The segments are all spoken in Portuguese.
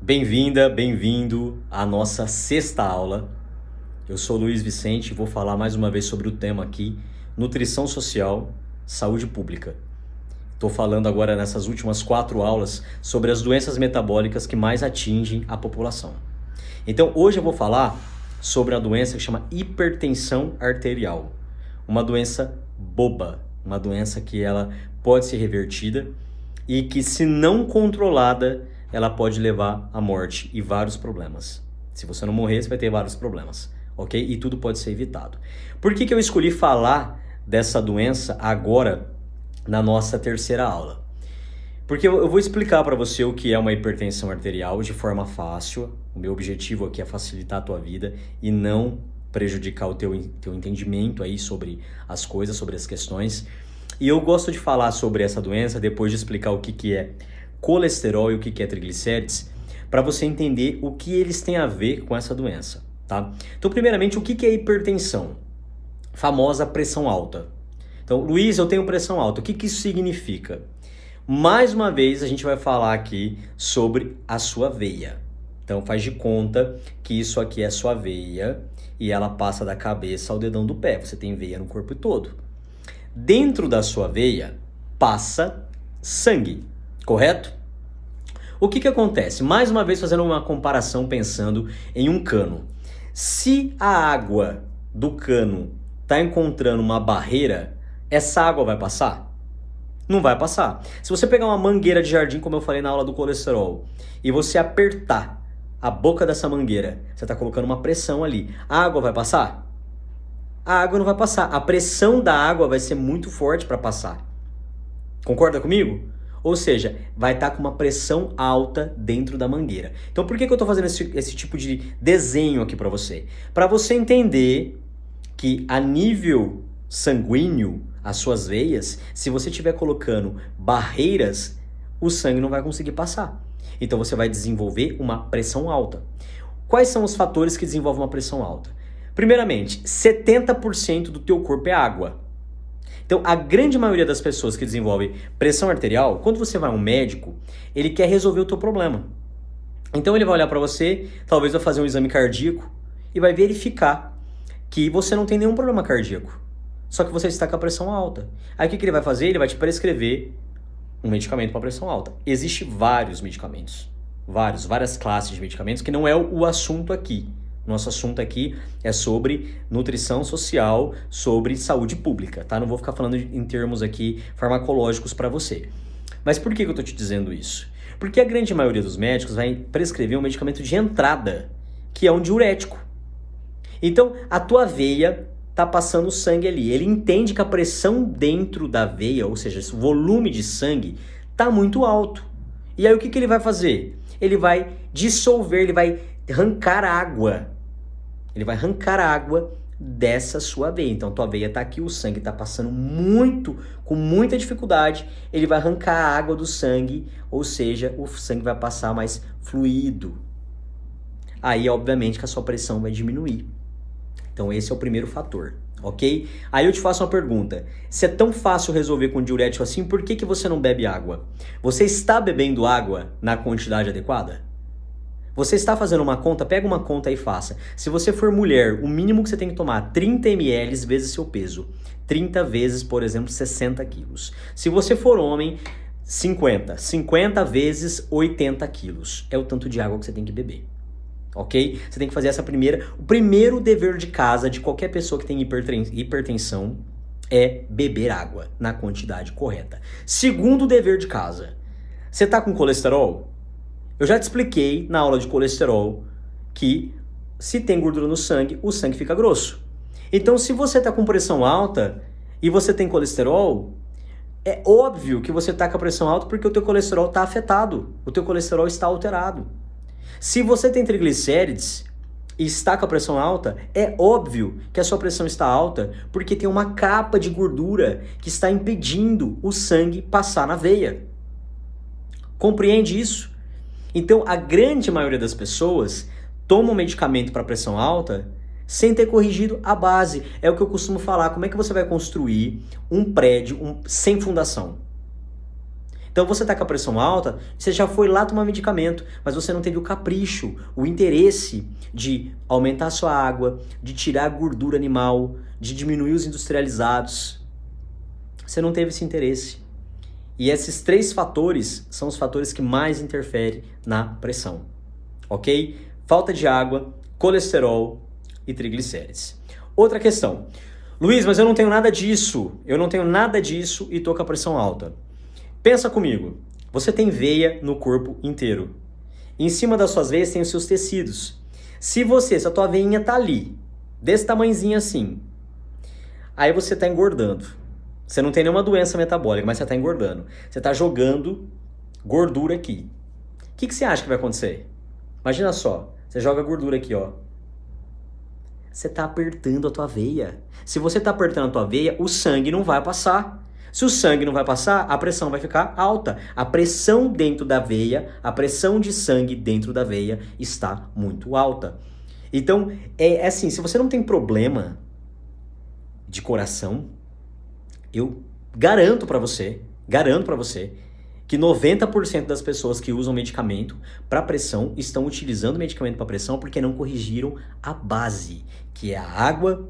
Bem-vinda, bem-vindo à nossa sexta aula. Eu sou Luiz Vicente e vou falar mais uma vez sobre o tema aqui, nutrição social, saúde pública. Estou falando agora nessas últimas 4 aulas sobre as doenças metabólicas que mais atingem a população. Então hoje eu vou falar sobre a doença que chama hipertensão arterial. Uma doença boba, uma doença que ela pode ser revertida e que, se não controlada, ela pode levar à morte e vários problemas. Se você não morrer, você vai ter vários problemas, ok? E tudo pode ser evitado. Por que eu escolhi falar dessa doença agora na nossa terceira aula? Porque eu vou explicar para você o que é uma hipertensão arterial de forma fácil. O meu objetivo aqui é facilitar a tua vida e não prejudicar o teu entendimento aí sobre as coisas, sobre as questões. E eu gosto de falar sobre essa doença depois de explicar o que é colesterol e o que é triglicérides, para você entender o que eles têm a ver com essa doença, tá? Então, primeiramente, o que é hipertensão? Famosa pressão alta. Então, Luiz, eu tenho pressão alta. O que isso significa? Mais uma vez, a gente vai falar aqui sobre a sua veia. Então, faz de conta que isso aqui é a sua veia e ela passa da cabeça ao dedão do pé. Você tem veia no corpo todo. Dentro da sua veia passa sangue, correto? O que acontece? Mais uma vez fazendo uma comparação pensando em um cano. Se a água do cano está encontrando uma barreira, essa água vai passar? Não vai passar. Se você pegar uma mangueira de jardim, como eu falei na aula do colesterol, e você apertar a boca dessa mangueira, você está colocando uma pressão ali. A água vai passar? A água não vai passar. A pressão da água vai ser muito forte para passar. Concorda comigo? Ou seja, vai estar com uma pressão alta dentro da mangueira. Então por que eu estou fazendo esse tipo de desenho aqui para você? Para você entender que a nível sanguíneo, as suas veias, se você estiver colocando barreiras, o sangue não vai conseguir passar. Então você vai desenvolver uma pressão alta. Quais são os fatores que desenvolvem uma pressão alta? Primeiramente, 70% do teu corpo é água. Então, a grande maioria das pessoas que desenvolvem pressão arterial, quando você vai a um médico, ele quer resolver o teu problema. Então, ele vai olhar para você, talvez vai fazer um exame cardíaco e vai verificar que você não tem nenhum problema cardíaco. Só que você está com a pressão alta. Aí, o que ele vai fazer? Ele vai te prescrever um medicamento para pressão alta. Existem vários medicamentos, várias classes de medicamentos, que não é o assunto aqui. Nosso assunto aqui é sobre nutrição social, sobre saúde pública, tá? Não vou ficar falando em termos aqui farmacológicos para você. Mas por que eu tô te dizendo isso? Porque a grande maioria dos médicos vai prescrever um medicamento de entrada, que é um diurético. Então, a tua veia tá passando sangue ali. Ele entende que a pressão dentro da veia, ou seja, esse volume de sangue, tá muito alto. E aí o que ele vai fazer? Ele vai dissolver, ele vai arrancar água. Ele vai arrancar a água dessa sua veia. Então, tua veia está aqui, o sangue está passando com muita dificuldade. Ele vai arrancar a água do sangue, ou seja, o sangue vai passar mais fluido. Aí, obviamente, que a sua pressão vai diminuir. Então, esse é o primeiro fator, ok? Aí eu te faço uma pergunta. Se é tão fácil resolver com diurético assim, por que você não bebe água? Você está bebendo água na quantidade adequada? Você está fazendo uma conta? Pega uma conta e faça. Se você for mulher, o mínimo que você tem que tomar 30 ml vezes seu peso. 30 vezes, por exemplo, 60 quilos. Se você for homem, 50. 50 vezes 80 quilos. É o tanto de água que você tem que beber. Ok? Você tem que fazer o primeiro dever de casa de qualquer pessoa que tem hipertensão é beber água na quantidade correta. Segundo dever de casa. Você está com colesterol? Eu já te expliquei na aula de colesterol que se tem gordura no sangue, o sangue fica grosso. Então, se você está com pressão alta e você tem colesterol, é óbvio que você está com a pressão alta porque o teu colesterol está afetado, o teu colesterol está alterado. Se você tem triglicérides e está com a pressão alta, é óbvio que a sua pressão está alta porque tem uma capa de gordura que está impedindo o sangue passar na veia. Compreende isso? Então, a grande maioria das pessoas toma um medicamento para pressão alta sem ter corrigido a base. É o que eu costumo falar. Como é que você vai construir um prédio sem fundação? Então você tá com a pressão alta, você já foi lá tomar medicamento, mas você não teve o capricho, o interesse de aumentar a sua água, de tirar a gordura animal, de diminuir os industrializados. Você não teve esse interesse. E esses 3 fatores são os fatores que mais interferem na pressão, ok? Falta de água, colesterol e triglicérides. Outra questão. Luiz, mas eu não tenho nada disso. Eu não tenho nada disso e tô com a pressão alta. Pensa comigo. Você tem veia no corpo inteiro. Em cima das suas veias tem os seus tecidos. Se a tua veinha tá ali, desse tamanhozinho assim, aí você tá engordando. Você não tem nenhuma doença metabólica, mas você tá engordando. Você tá jogando gordura aqui. O que você acha que vai acontecer? Imagina só, você joga gordura aqui, ó. Você tá apertando a tua veia. Se você tá apertando a tua veia, o sangue não vai passar. Se o sangue não vai passar, a pressão vai ficar alta. A pressão dentro da veia, a pressão de sangue dentro da veia está muito alta. Então, é assim, se você não tem problema de coração, eu garanto pra você que 90% das pessoas que usam medicamento para pressão estão utilizando medicamento para pressão porque não corrigiram a base, que é a água,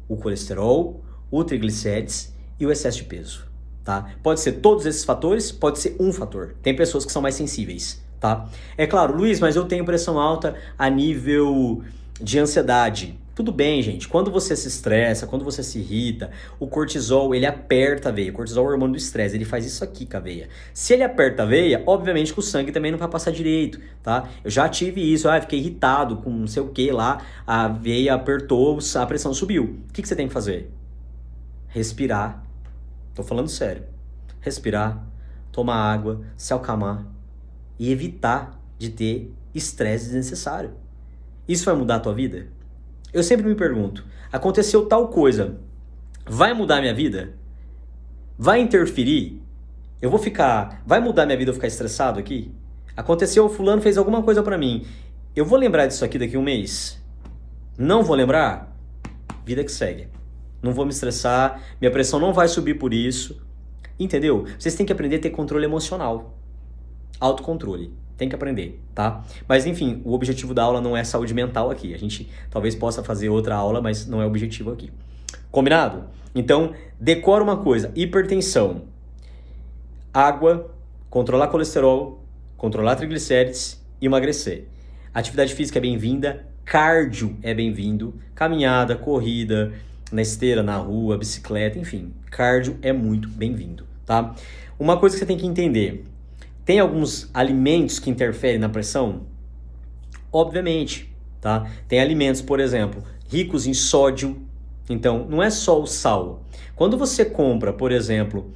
o colesterol, o triglicérides e o excesso de peso, tá? Pode ser todos esses fatores, pode ser um fator. Tem pessoas que são mais sensíveis, tá? É claro, Luiz, mas eu tenho pressão alta a nível de ansiedade. Tudo bem, gente. Quando você se estressa, quando você se irrita, o cortisol, ele aperta a veia. O cortisol é o hormônio do estresse, ele faz isso aqui com a veia. Se ele aperta a veia, obviamente que o sangue também não vai passar direito, tá? Eu já tive isso, fiquei irritado com não sei o que lá, a veia apertou, a pressão subiu. O que você tem que fazer? Respirar. Tô falando sério. Respirar, tomar água, se acalmar e evitar de ter estresse desnecessário. Isso vai mudar a tua vida? Eu sempre me pergunto, aconteceu tal coisa, vai mudar a minha vida? Vai interferir? Vai mudar minha vida eu ficar estressado aqui? Aconteceu, o fulano fez alguma coisa pra mim. Eu vou lembrar disso aqui daqui a um mês? Não vou lembrar? Vida que segue. Não vou me estressar, minha pressão não vai subir por isso. Entendeu? Vocês têm que aprender a ter controle emocional. Autocontrole. Tem que aprender, tá? Mas enfim, o objetivo da aula não é saúde mental aqui. A gente talvez possa fazer outra aula, mas não é o objetivo aqui. Combinado? Então, decora uma coisa. Hipertensão. Água, controlar colesterol, controlar triglicérides e emagrecer. Atividade física é bem-vinda, cardio é bem-vindo, caminhada, corrida, na esteira, na rua, bicicleta, enfim. Cardio é muito bem-vindo, tá? Uma coisa que você tem que entender. Tem alguns alimentos que interferem na pressão? Obviamente, tá? Tem alimentos, por exemplo, ricos em sódio. Então, não é só o sal. Quando você compra, por exemplo,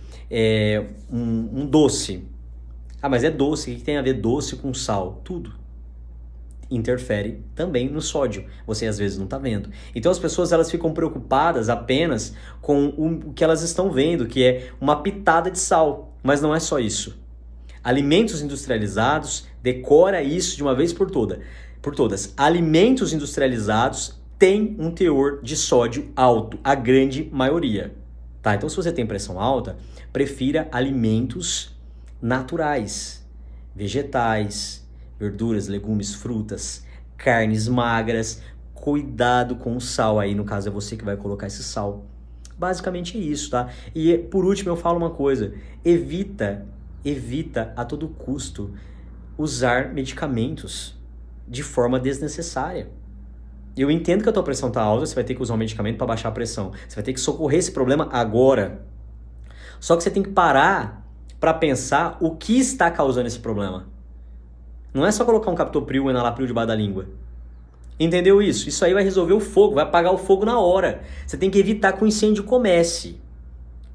um doce. Mas é doce. O que tem a ver doce com sal? Tudo interfere também no sódio. Você às vezes não está vendo. Então as pessoas elas ficam preocupadas apenas com o que elas estão vendo, que é uma pitada de sal. Mas não é só isso. Alimentos industrializados, decora isso de uma vez por todas. Alimentos industrializados têm um teor de sódio alto, a grande maioria. Tá? Então, se você tem pressão alta, prefira alimentos naturais, vegetais, verduras, legumes, frutas, carnes magras. Cuidado com o sal aí, no caso é você que vai colocar esse sal. Basicamente é isso, tá? E por último eu falo uma coisa, evita a todo custo usar medicamentos de forma desnecessária. Eu entendo que a tua pressão está alta, você vai ter que usar um medicamento para baixar a pressão. Você vai ter que socorrer esse problema agora. Só que você tem que parar para pensar o que está causando esse problema. Não é só colocar um captopril e enalapril debaixo da língua. Entendeu isso? Isso aí vai resolver o fogo, vai apagar o fogo na hora. Você tem que evitar que o incêndio comece.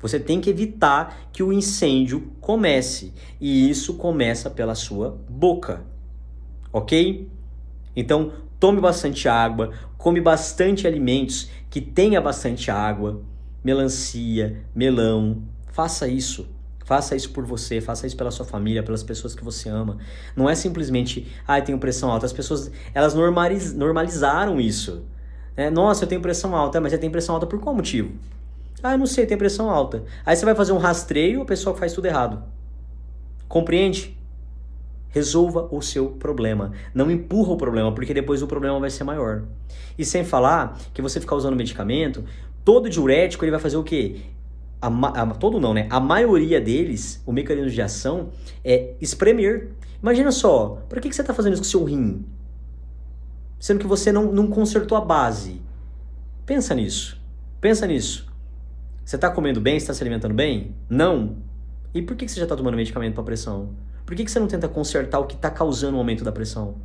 Você tem que evitar que o incêndio comece. E isso começa pela sua boca. Ok? Então, tome bastante água, come bastante alimentos que tenha bastante água, melancia, melão. Faça isso. Faça isso por você, faça isso pela sua família, pelas pessoas que você ama. Não é simplesmente, tenho pressão alta. As pessoas, elas normalizaram isso. Nossa, eu tenho pressão alta. Mas você tem pressão alta por qual motivo? Eu não sei, tem pressão alta. Aí você vai fazer um rastreio, a pessoa faz tudo errado. Compreende? Resolva o seu problema. Não empurra o problema, porque depois o problema vai ser maior. E sem falar que você ficar usando medicamento, todo diurético ele vai fazer o quê? Todo não, né? A maioria deles, o mecanismo de ação é espremer. Imagina só, por que você está fazendo isso com o seu rim? Sendo que você não consertou a base. Pensa nisso. Pensa nisso. Você está comendo bem? Você está se alimentando bem? Não. E por que você já está tomando medicamento para pressão? Por que você não tenta consertar o que está causando o aumento da pressão?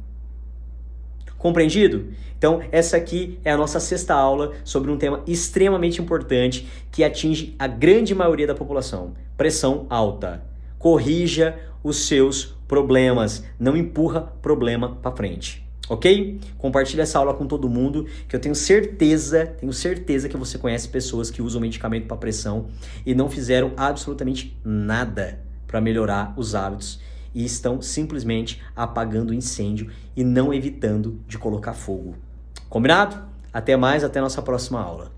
Compreendido? Então, essa aqui é a nossa sexta aula sobre um tema extremamente importante que atinge a grande maioria da população. Pressão alta. Corrija os seus problemas. Não empurra problema para frente. Ok? Compartilhe essa aula com todo mundo, que eu tenho certeza que você conhece pessoas que usam medicamento para pressão e não fizeram absolutamente nada para melhorar os hábitos e estão simplesmente apagando o incêndio e não evitando de colocar fogo. Combinado? Até mais, até a nossa próxima aula.